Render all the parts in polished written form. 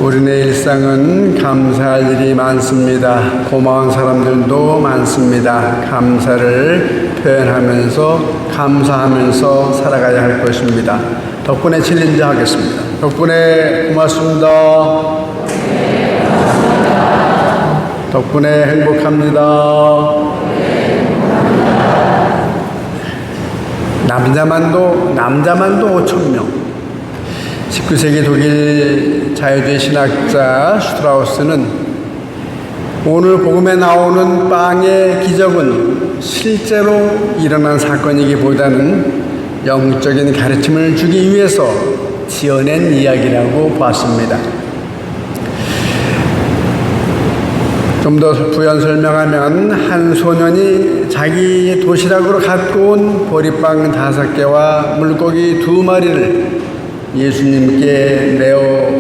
우리네 일상은 감사할 일이 많습니다. 고마운 사람들도 많습니다. 감사를 표현하면서 감사하면서 살아가야 할 것입니다. 덕분에 챌린지 하겠습니다. 덕분에 고맙습니다. 덕분에 행복합니다. 남자만도 5,000명. 19세기 독일 자유주의 신학자 슈트라우스는 오늘 복음에 나오는 빵의 기적은 실제로 일어난 사건이기보다는 영적인 가르침을 주기 위해서 지어낸 이야기라고 봤습니다. 좀 더 부연 설명하면 한 소년이 자기 도시락으로 갖고 온 보리빵 5개와 물고기 2마리를 예수님께 내어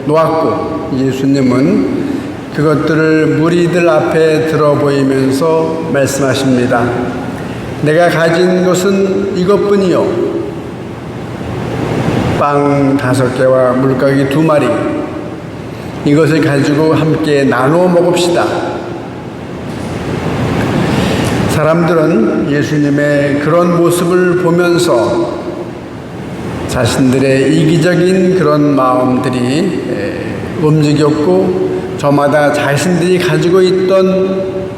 놓았고, 예수님은 그것들을 무리들 앞에 들어 보이면서 말씀하십니다. 내가 가진 것은 이것뿐이요, 빵 5개와 물고기 2마리, 이것을 가지고 함께 나누어 먹읍시다. 사람들은 예수님의 그런 모습을 보면서 자신들의 이기적인 그런 마음들이 움직였고, 저마다 자신들이 가지고 있던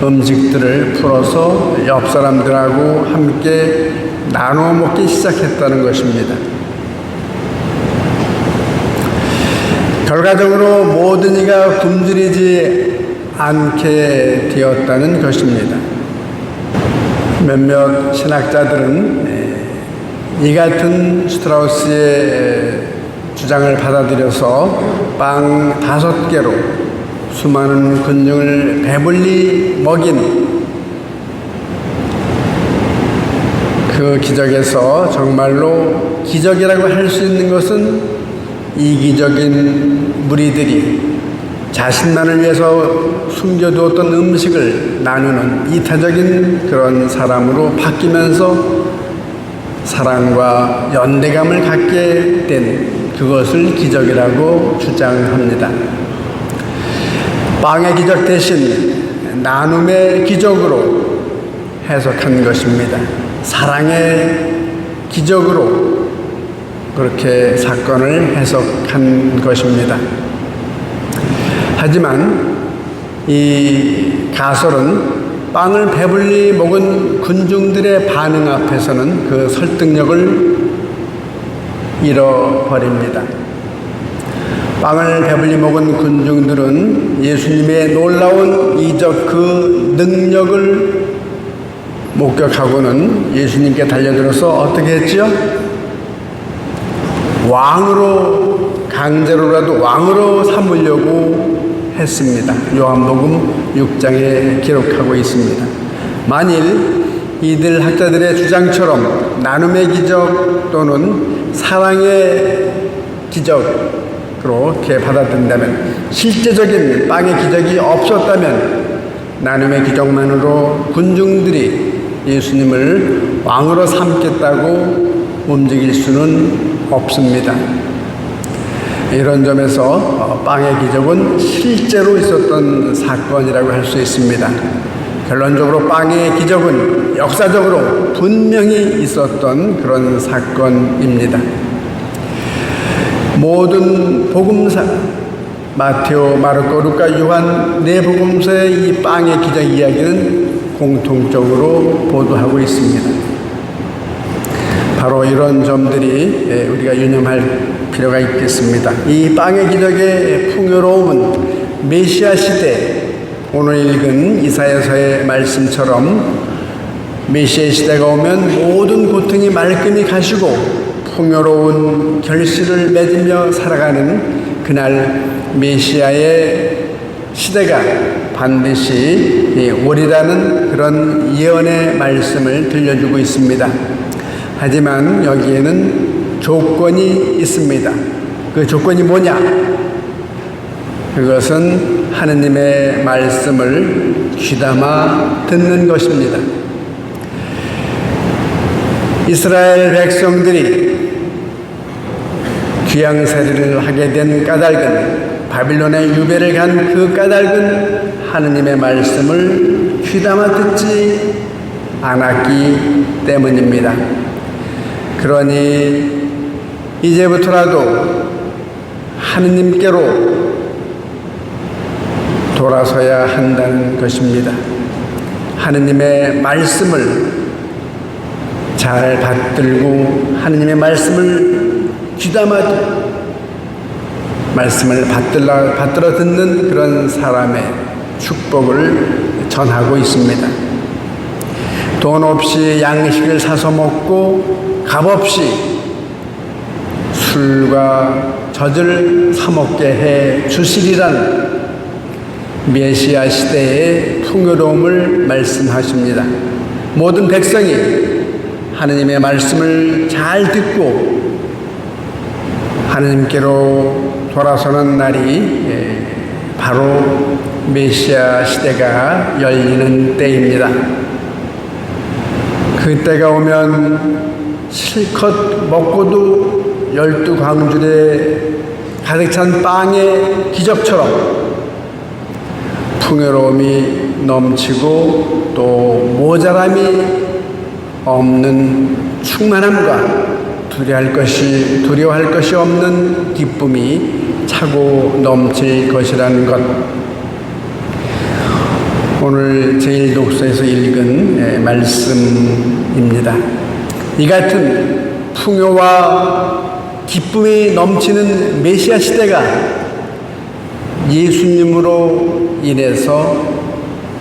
음식들을 풀어서 옆 사람들하고 함께 나누어 먹기 시작했다는 것입니다. 결과적으로 모든 이가 굶주리지 않게 되었다는 것입니다. 몇몇 신학자들은 이 같은 슈트라우스의 주장을 받아들여서 빵 5개로 수많은 군중을 배불리 먹인 그 기적에서 정말로 기적이라고 할 수 있는 것은 이기적인 무리들이 자신만을 위해서 숨겨두었던 음식을 나누는 이타적인 그런 사람으로 바뀌면서 사랑과 연대감을 갖게 된 그것을 기적이라고 주장합니다. 빵의 기적 대신 나눔의 기적으로 해석한 것입니다. 사랑의 기적으로 그렇게 사건을 해석한 것입니다. 하지만 이 가설은 빵을 배불리 먹은 군중들의 반응 앞에서는 그 설득력을 잃어버립니다. 빵을 배불리 먹은 군중들은 예수님의 놀라운 이적 그 능력을 목격하고는 예수님께 달려들어서 어떻게 했지요? 왕으로, 강제로라도 왕으로 삼으려고 했습니다. 요한복음 6장에 기록하고 있습니다. 만일 이들 학자들의 주장처럼 나눔의 기적 또는 사랑의 기적으로 이렇게 받아들인다면, 실제적인 빵의 기적이 없었다면 나눔의 기적만으로 군중들이 예수님을 왕으로 삼겠다고 움직일 수는 없습니다. 이런 점에서 빵의 기적은 실제로 있었던 사건이라고 할 수 있습니다. 결론적으로 빵의 기적은 역사적으로 분명히 있었던 그런 사건입니다. 모든 복음사, 마테오, 마르코, 루카, 요한 네 복음서의 이 빵의 기적 이야기는 공통적으로 보도하고 있습니다. 바로 이런 점들이 우리가 유념할 필요가 있겠습니다. 이 빵의 기적의 풍요로움은 메시아 시대, 오늘 읽은 이사야서의 말씀처럼 메시아 시대가 오면 모든 고통이 말끔히 가시고 풍요로운 결실을 맺으며 살아가는 그날 메시아의 시대가 반드시 오리라는 그런 예언의 말씀을 들려주고 있습니다. 하지만 여기에는 조건이 있습니다. 그 조건이 뭐냐? 그것은 하느님의 말씀을 귀담아 듣는 것입니다. 이스라엘 백성들이 귀양살이를 하게 된 까닭은 바빌론의 유배를 간 그 까닭은 하느님의 말씀을 귀담아 듣지 않았기 때문입니다. 그러니 이제부터라도 하느님께로 돌아서야 한다는 것입니다. 하느님의 말씀을 잘 받들고 하느님의 말씀을 귀담아 말씀을 받들어 듣는 그런 사람의 축복을 전하고 있습니다. 돈 없이 양식을 사서 먹고 값 없이 술과 젖을 사먹게 해 주시리라는 메시아 시대의 풍요로움을 말씀하십니다. 모든 백성이 하느님의 말씀을 잘 듣고 하느님께로 돌아서는 날이 바로 메시아 시대가 열리는 때입니다. 그때가 오면 실컷 먹고도 12광줄에 가득 찬 빵의 기적처럼 풍요로움이 넘치고 또 모자람이 없는 충만함과 두려워할 것이 없는 기쁨이 차고 넘칠 것이라는 것. 오늘 제1독서에서 읽은 말씀입니다. 이 같은 풍요와 기쁨이 넘치는 메시아 시대가 예수님으로 인해서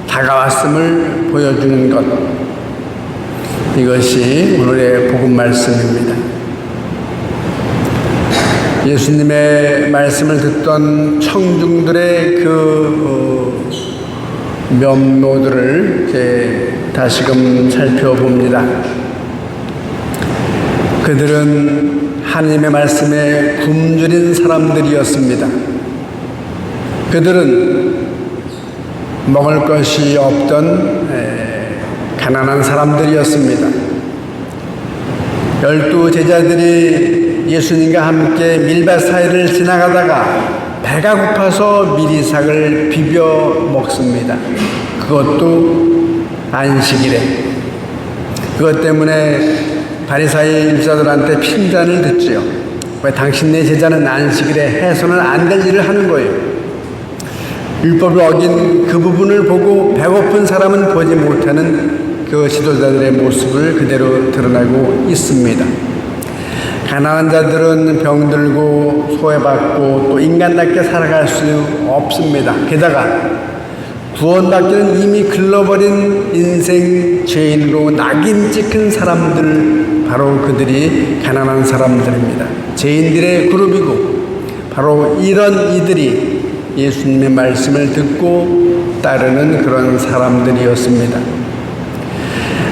다가왔음을 보여주는 것. 이것이 오늘의 복음 말씀입니다. 예수님의 말씀을 듣던 청중들의 그 면모들을 다시금 살펴봅니다. 그들은 하나님의 말씀에 굶주린 사람들이었습니다. 그들은 먹을 것이 없던 가난한 사람들이었습니다. 12 제자들이 예수님과 함께 밀밭 사이를 지나가다가 배가 고파서 미리삭을 비벼 먹습니다. 그것도 안식일에. 그것 때문에 바리사의 일자들한테 핀잔을 듣지요. 왜 당신네 제자는 안식일에 해서는 안 될 일을 하는 거예요. 율법을 어긴 그 부분을 보고 배고픈 사람은 보지 못하는 그 지도자들의 모습을 그대로 드러나고 있습니다. 가난한 자들은 병들고 소외받고 또 인간답게 살아갈 수 없습니다. 게다가 구원받기는 이미 글러버린 인생 죄인으로 낙인 찍힌 사람들, 바로 그들이 가난한 사람들입니다. 죄인들의 그룹이고 바로 이런 이들이 예수님의 말씀을 듣고 따르는 그런 사람들이었습니다.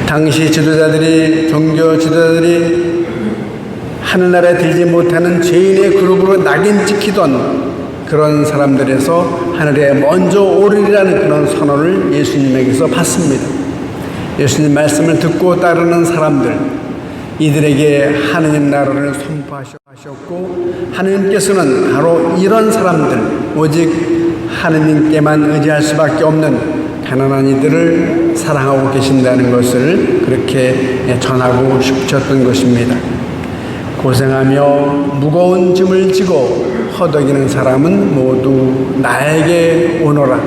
당시 지도자들이, 종교 지도자들이 하늘나라에 들지 못하는 죄인의 그룹으로 낙인 찍히던 그런 사람들에서 하늘에 먼저 오르리라는 그런 선언을 예수님에게서 받습니다. 예수님 말씀을 듣고 따르는 사람들, 이들에게 하느님 나라를 선포하셨고 하느님께서는 바로 이런 사람들, 오직 하느님께만 의지할 수밖에 없는 가난한 이들을 사랑하고 계신다는 것을 그렇게 전하고 싶으셨던 것입니다. 고생하며 무거운 짐을 지고 허덕이는 사람은 모두 나에게 오너라.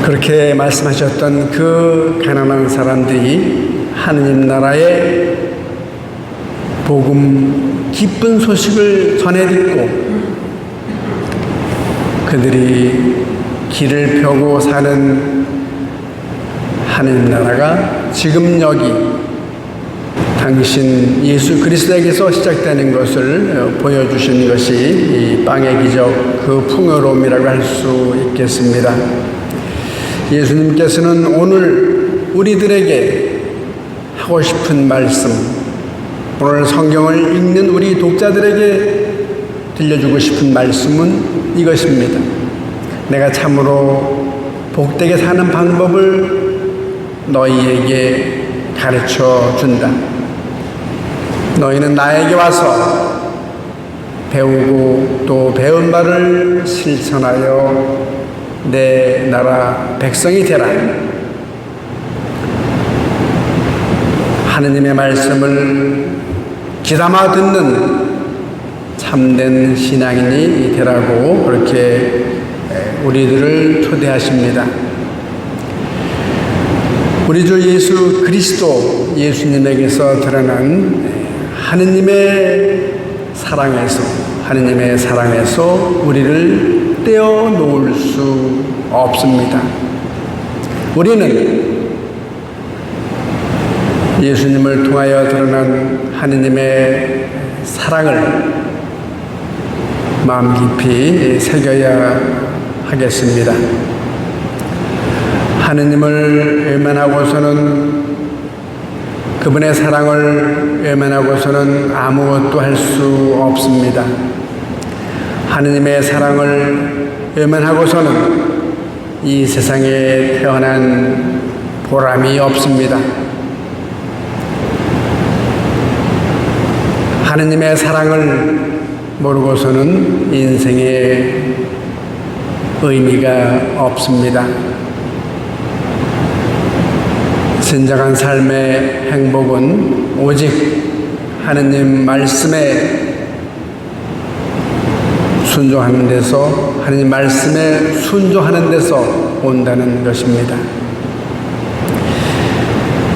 그렇게 말씀하셨던 그 가난한 사람들이 하느님 나라의 복음 기쁜 소식을 전해 듣고 그들이 길을 펴고 사는 하느님 나라가 지금 여기 당신 예수 그리스도에게서 시작되는 것을 보여주신 것이 이 빵의 기적, 그 풍요로움이라고 할 수 있겠습니다. 예수님께서는 오늘 우리들에게 하고 싶은 말씀, 오늘 성경을 읽는 우리 독자들에게 들려주고 싶은 말씀은 이것입니다. 내가 참으로 복되게 사는 방법을 너희에게 가르쳐 준다. 너희는 나에게 와서 배우고 또 배운 바를 실천하여 내 나라 백성이 되라. 하느님의 말씀을 귀담아 듣는 참된 신앙인이 되라고 그렇게 우리들을 초대하십니다. 우리 주 예수 그리스도 예수님에게서 드러난 하느님의 사랑에서 우리를 떼어놓을 수 없습니다. 우리는 예수님을 통하여 드러난 하느님의 사랑을 마음 깊이 새겨야 하겠습니다. 하느님을 외면하고서는, 그분의 사랑을 외면하고서는 아무것도 할 수 없습니다. 하느님의 사랑을 외면하고서는 이 세상에 태어난 보람이 없습니다. 하느님의 사랑을 모르고서는 인생에 의미가 없습니다. 진정한 삶의 행복은 오직 하느님 말씀에 순종하는 데서, 하느님 말씀에 순종하는 데서 온다는 것입니다.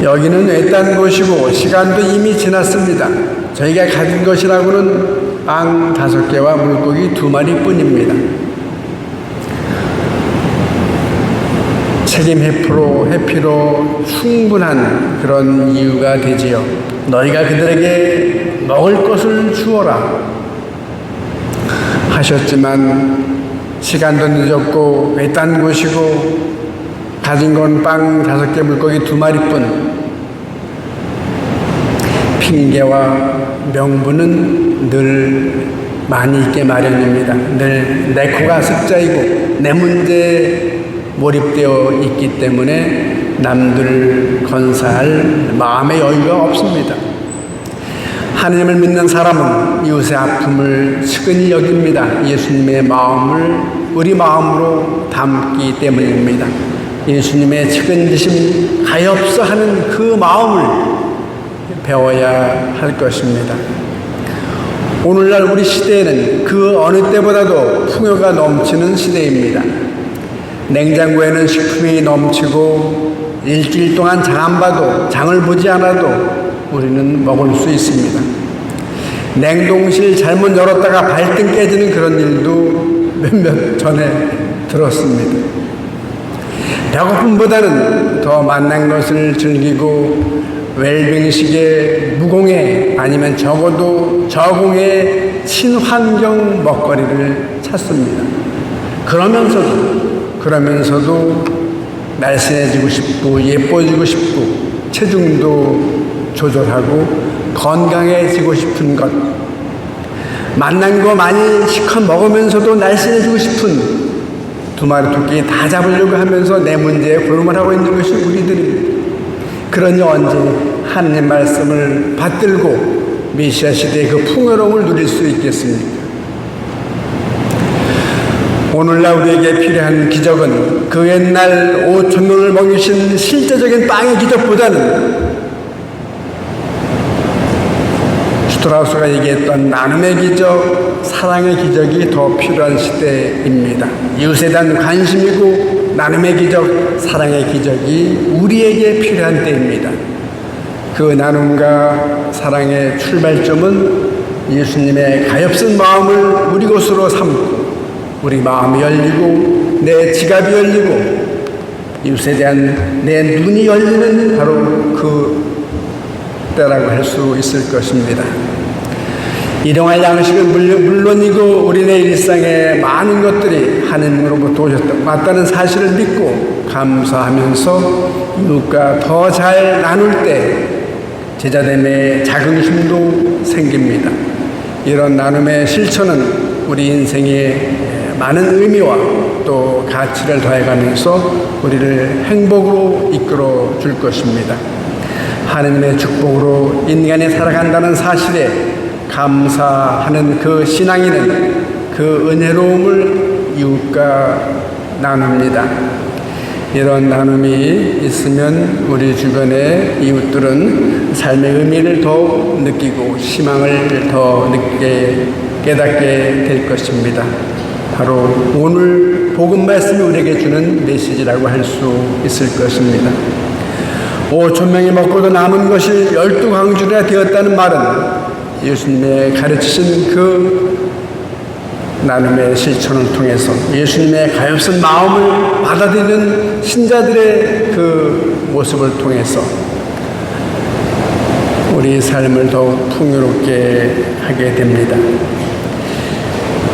여기는 외딴 곳이고 시간도 이미 지났습니다. 저희가 가진 것이라고는 빵 5개와 물고기 2마리 뿐입니다. 책임 회피로 충분한 그런 이유가 되지요. 너희가 그들에게 먹을 것을 주어라 하셨지만 시간도 늦었고 외딴 곳이고 가진 건 빵 5개 물고기 2마리뿐. 핑계와 명분은 늘 많이 있게 마련입니다. 늘 내 코가 습자이고 내 문제에 몰입되어 있기 때문에 남들 건사할 마음의 여유가 없습니다. 하나님을 믿는 사람은 이웃의 아픔을 측은히 여깁니다. 예수님의 마음을 우리 마음으로 담기 때문입니다. 예수님의 측은지심 가엾어 하는 그 마음을 배워야 할 것입니다. 오늘날 우리 시대에는 그 어느 때보다도 풍요가 넘치는 시대입니다. 냉장고에는 식품이 넘치고 일주일 동안 장 안 봐도, 장을 보지 않아도 우리는 먹을 수 있습니다. 냉동실 잘못 열었다가 발등 깨지는 그런 일도 몇몇 전에 들었습니다. 배고픔보다는 더 맛난 것을 즐기고 웰빙식의 무공해, 아니면 적어도 저공해 친환경 먹거리를 찾습니다. 그러면서도 날씬해지고 싶고 예뻐지고 싶고 체중도 조절하고 건강해지고 싶은 것, 맛난 거 많이 시커 먹으면서도 날씬해지고 싶은 2마리 토끼 다 잡으려고 하면서 내 문제에 골몰 하고 있는 것이 우리들입니다. 그러니 언제 하느님 말씀을 받들고 메시아 시대의 그 풍요로움을 누릴 수 있겠습니까? 오늘날 우리에게 필요한 기적은 그 옛날 5,000명을 먹이신 실제적인 빵의 기적보다는 슈트라우스가 얘기했던 나눔의 기적, 사랑의 기적이 더 필요한 시대입니다. 이웃에 대한 관심이고 나눔의 기적, 사랑의 기적이 우리에게 필요한 때입니다. 그 나눔과 사랑의 출발점은 예수님의 가엾은 마음을 우리 것으로 삼고 우리 마음이 열리고 내 지갑이 열리고 이웃에 대한 내 눈이 열리는 바로 그 때라고 할 수 있을 것입니다. 일용할 양식은 물론이고 우리네 일상에 많은 것들이 하느님으로부터 왔다는 사실을 믿고 감사하면서 이웃과 더 잘 나눌 때 제자됨의 자긍심도 생깁니다. 이런 나눔의 실천은 우리 인생에 많은 의미와 또 가치를 더해가면서 우리를 행복으로 이끌어 줄 것입니다. 하느님의 축복으로 인간이 살아간다는 사실에 감사하는 그 신앙인은 그 은혜로움을 이웃과 나눕니다. 이런 나눔이 있으면 우리 주변의 이웃들은 삶의 의미를 더 느끼고 희망을 더 늦게 깨닫게 될 것입니다. 바로 오늘 복음 말씀이 우리에게 주는 메시지라고 할 수 있을 것입니다. 5,000명이 먹고도 남은 것이 12광주리나 되었다는 말은 예수님의 가르치신 그 나눔의 실천을 통해서 예수님의 가엾은 마음을 받아들이는 신자들의 그 모습을 통해서 우리 삶을 더욱 풍요롭게 하게 됩니다.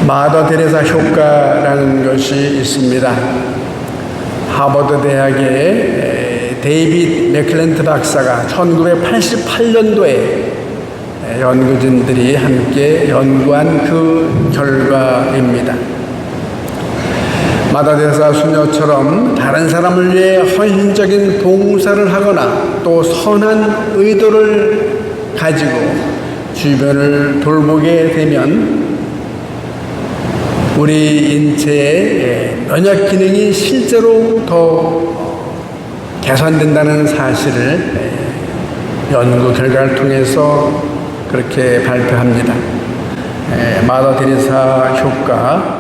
마더 데레사 효과라는 것이 있습니다. 하버드 대학의 데이빗 맥클렌트 박사가 1988년도에 연구진들이 함께 연구한 그 결과입니다. 마더 데레사 수녀처럼 다른 사람을 위해 헌신적인 봉사를 하거나 또 선한 의도를 가지고 주변을 돌보게 되면 우리 인체의 면역 기능이 실제로 더 개선된다는 사실을 연구 결과를 통해서 그렇게 발표합니다. 마더 데레사 효과